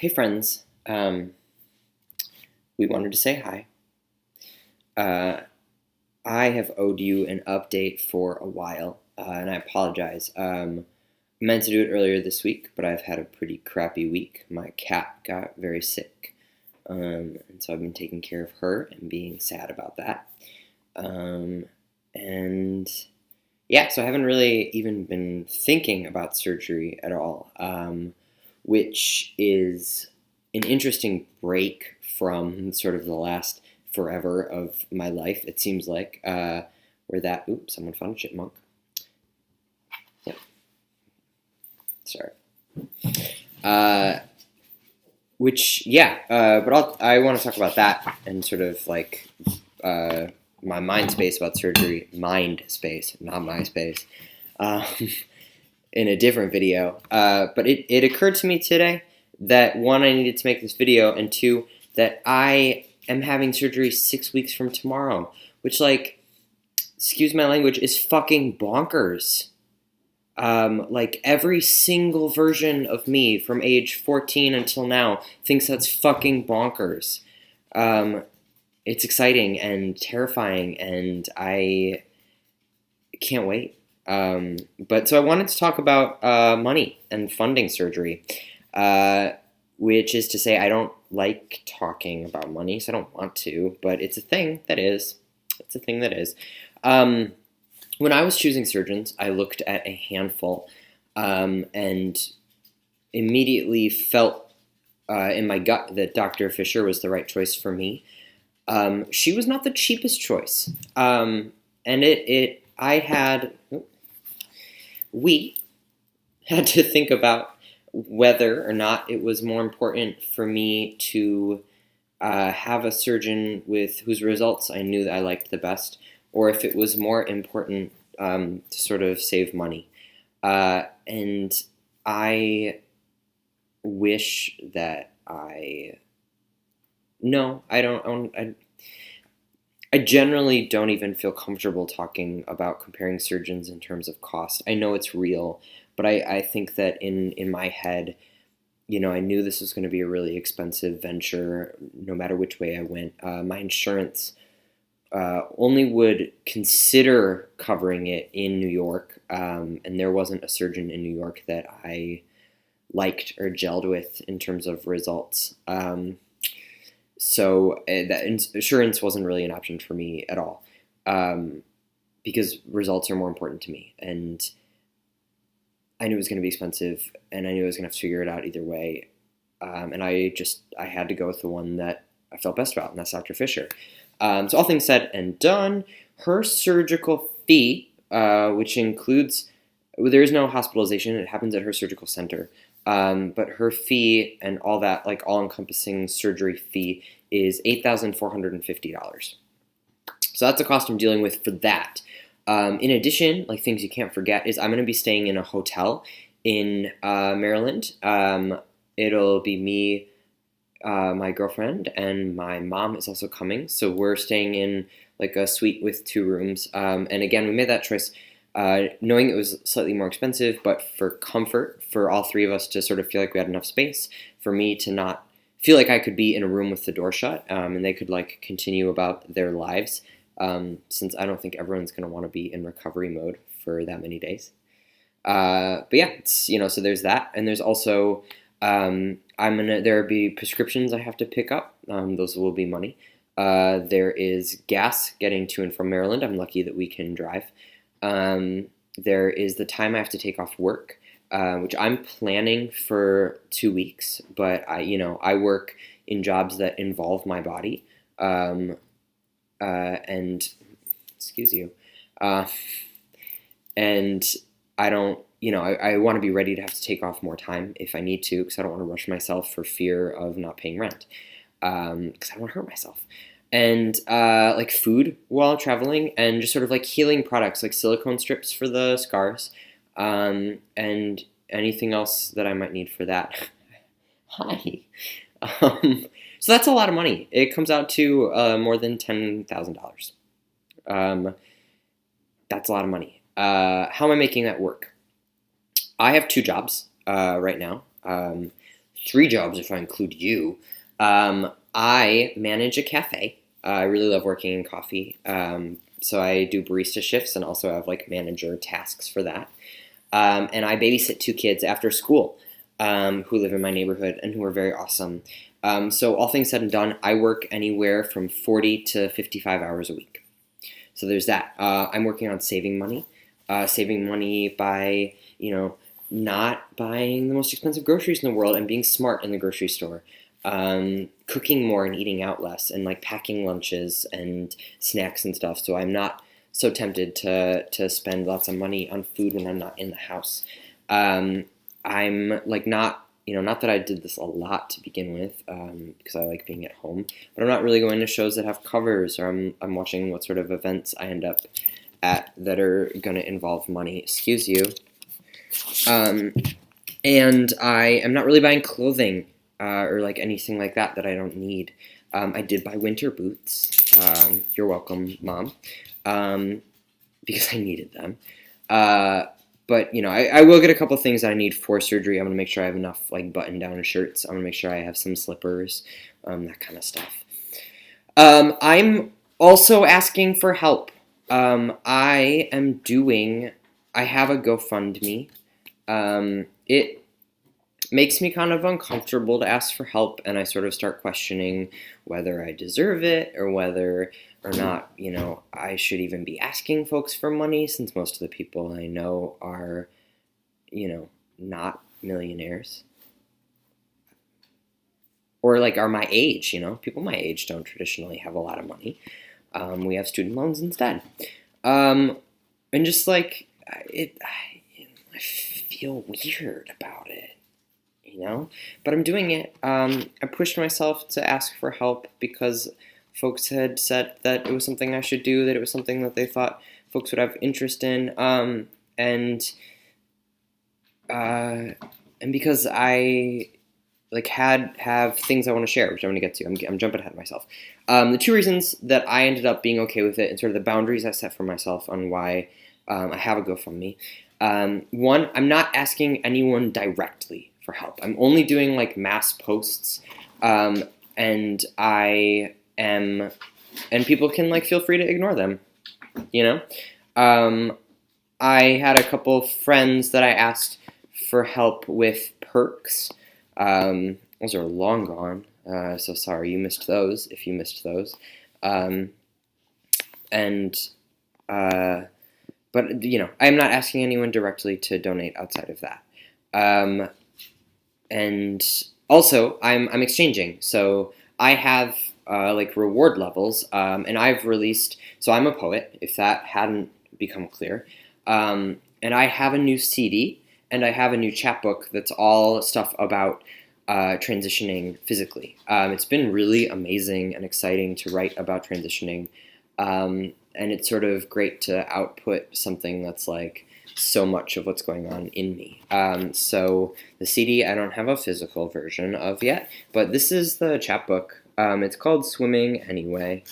Hey friends, we wanted to say hi. Uh, I have owed you an update for a while, and I apologize. I meant to do it earlier this week, but I've had a pretty crappy week. My cat got very sick, and so I've been taking care of her and being sad about that. Um, and yeah, so I haven't really even been thinking about surgery at all, which is an interesting break from sort of the last forever of my life, it seems like, where that, oops, someone found a chipmunk. Yep, sorry. Uh, but I want to talk about that and sort of like uh, my mind space about surgery, mind space, not my space, um, in a different video. But it occurred to me today that one, I needed to make this video, and two, that I am having surgery 6 weeks from tomorrow, which, like, excuse my language, is fucking bonkers. Like, every single version of me from age 14 until now thinks that's fucking bonkers. Um, it's exciting and terrifying, and I can't wait. But so I wanted to talk about money and funding surgery, uh, which is to say, I don't like talking about money, so I don't want to, but it's a thing that is. It's a thing that is. Um, when I was choosing surgeons, I looked at a handful and immediately felt in my gut that Dr. Fisher was the right choice for me. She was not the cheapest choice. And we had to think about whether or not it was more important for me to have a surgeon with whose results I knew that I liked the best, or if it was more important to sort of save money. And I wish that no, I don't. I generally don't even feel comfortable talking about comparing surgeons in terms of cost. I know it's real, but I think that in my head, I knew this was going to be a really expensive venture no matter which way I went. My insurance only would consider covering it in New York, and there wasn't a surgeon in New York that I liked or gelled with in terms of results. So that insurance wasn't really an option for me at all, because results are more important to me, and I knew it was going to be expensive, and I knew I was going to have to figure it out either way, and I had to go with the one that I felt best about, and that's Dr. Fisher. So all things said and done, her surgical fee, which includes, there is no hospitalization, it happens at her surgical center. But her fee and all that, like all-encompassing surgery fee, is $8,450. So that's the cost I'm dealing with for that. In addition, like things you can't forget, is I'm going to be staying in a hotel in Maryland. It'll be me, my girlfriend, and my mom is also coming. So we're staying in like a suite with 2 rooms. And again, we made that choice knowing it was slightly more expensive, but for comfort, for all 3 of us to sort of feel like we had enough space, for me to not feel like I could be in a room with the door shut, and they could like continue about their lives, since I don't think everyone's going to want to be in recovery mode for that many days. But yeah, it's, so there's that, and there's also there'll be prescriptions I have to pick up. Those will be money. There is gas getting to and from Maryland. I'm lucky that we can drive. There is the time I have to take off work, which I'm planning for 2 weeks, but I work in jobs that involve my body, and excuse you, and I don't, I want to be ready to have to take off more time if I need to, because I don't want to rush myself for fear of not paying rent, because I don't want to hurt myself. And like food while traveling, and just sort of like healing products like silicone strips for the scars, and anything else that I might need for that. Hi. So that's a lot of money. It comes out to more than $10,000. That's a lot of money. How am I making that work? I have 2 jobs right now. 3 jobs if I include you. I manage a cafe. I really love working in coffee. So I do barista shifts and also have like manager tasks for that. And I babysit 2 kids after school who live in my neighborhood and who are very awesome. So all things said and done, I work anywhere from 40 to 55 hours a week. So there's that. I'm working on saving money by, not buying the most expensive groceries in the world and being smart in the grocery store. Cooking more and eating out less and like packing lunches and snacks and stuff. So I'm not so tempted to spend lots of money on food when I'm not in the house. I'm like not that I did this a lot to begin with, because I like being at home, but I'm not really going to shows that have covers, or I'm watching what sort of events I end up at that are going to involve money. Excuse you. And I am not really buying clothing or like anything like that I don't need. I did buy winter boots. You're welcome, Mom, because I needed them. But, I will get a couple things that I need for surgery. I'm going to make sure I have enough, like, button-down shirts. I'm going to make sure I have some slippers, that kind of stuff. I'm also asking for help. I have a GoFundMe. It makes me kind of uncomfortable to ask for help, and I sort of start questioning whether I deserve it or whether or not, I should even be asking folks for money, since most of the people I know are, not millionaires. Or, like, are my age, People my age don't traditionally have a lot of money. We have student loans instead. And just, like, I feel weird about it, But I'm doing it. I pushed myself to ask for help because folks had said that it was something I should do, that it was something that they thought folks would have interest in, and because I have things I want to share, which I'm going to get to. I'm jumping ahead of myself. The 2 reasons that I ended up being okay with it, and sort of the boundaries I set for myself on why I have a GoFundMe. 1, I'm not asking anyone directly for help. I'm only doing like mass posts, and and people can like feel free to ignore them, I had a couple friends that I asked for help with perks. Those are long gone, so sorry you missed those, if you missed those. But I'm not asking anyone directly to donate outside of that. And also, I'm exchanging. So I have like reward levels, and I've released. So I'm a poet, if that hadn't become clear. And I have a new CD, and I have a new chapbook that's all stuff about transitioning physically. It's been really amazing and exciting to write about transitioning. And it's sort of great to output something that's like so much of what's going on in me. So the CD I don't have a physical version of yet, but this is the chapbook. It's called Swimming Anyway.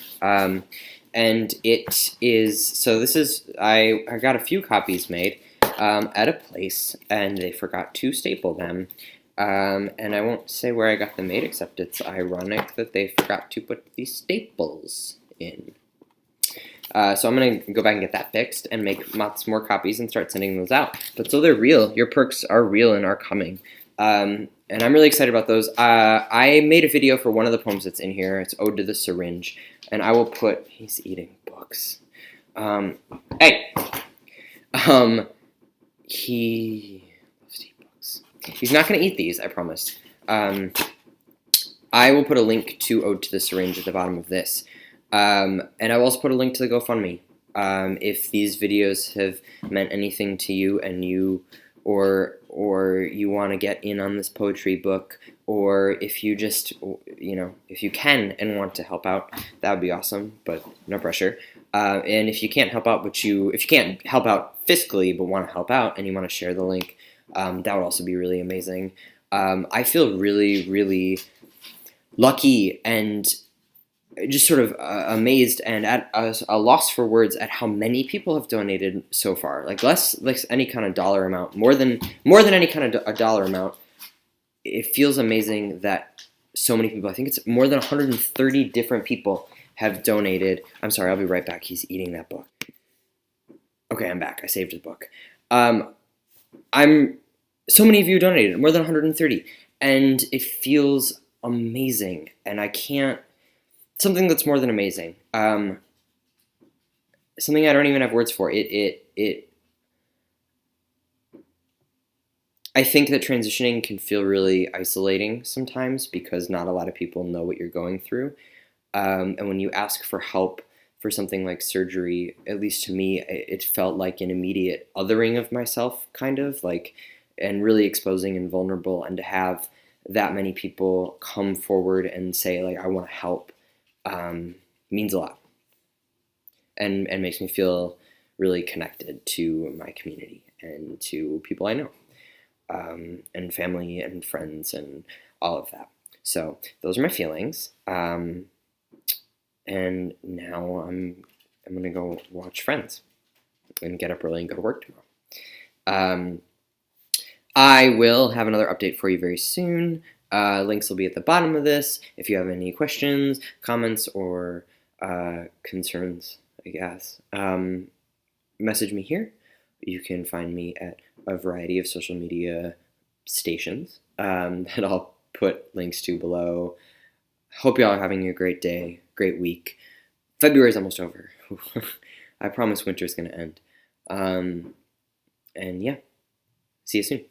And it is, so this is, I got a few copies made at a place, and they forgot to staple them. And I won't say where I got them made, except it's ironic that they forgot to put these staples in. So I'm going to go back and get that fixed and make lots more copies and start sending those out. But so they're real. Your perks are real and are coming. And I'm really excited about those. I made a video for one of the poems that's in here. It's Ode to the Syringe. And I will put... He's eating books. Hey! He loves to eat books. He's not going to eat these, I promise. I will put a link to Ode to the Syringe at the bottom of this. And I will also put a link to the GoFundMe. If these videos have meant anything to you, and you or you want to get in on this poetry book, or if you just, if you can and want to help out, that would be awesome, but no pressure. And if you can't help out, if you can't help out fiscally but want to help out and you want to share the link, that would also be really amazing. I feel really, really lucky and just sort of amazed and at a loss for words at how many people have donated so far. Like less any kind of dollar amount, more than any kind of a dollar amount. it feels amazing that so many people, I think it's more than 130 different people have donated. I'm sorry, I'll be right back. He's eating that book. Okay, I'm back. I saved the book. So many of you donated, more than 130, and it feels amazing. And I can't, something that's more than amazing. Something I don't even have words for. I think that transitioning can feel really isolating sometimes because not a lot of people know what you're going through. And when you ask for help for something like surgery, at least to me, it felt like an immediate othering of myself, kind of like, and really exposing and vulnerable. And to have that many people come forward and say, like, I want to help, means a lot, and makes me feel really connected to my community and to people I know, and family and friends and all of that. So those are my feelings. And now I'm gonna go watch Friends and get up early and go to work tomorrow. I will have another update for you very soon. Links will be at the bottom of this. If you have any questions, comments, or concerns, I guess, message me here. You can find me at a variety of social media stations that I'll put links to below. Hope y'all are having a great day, great week. February's almost over. I promise winter's gonna end. And yeah, see you soon.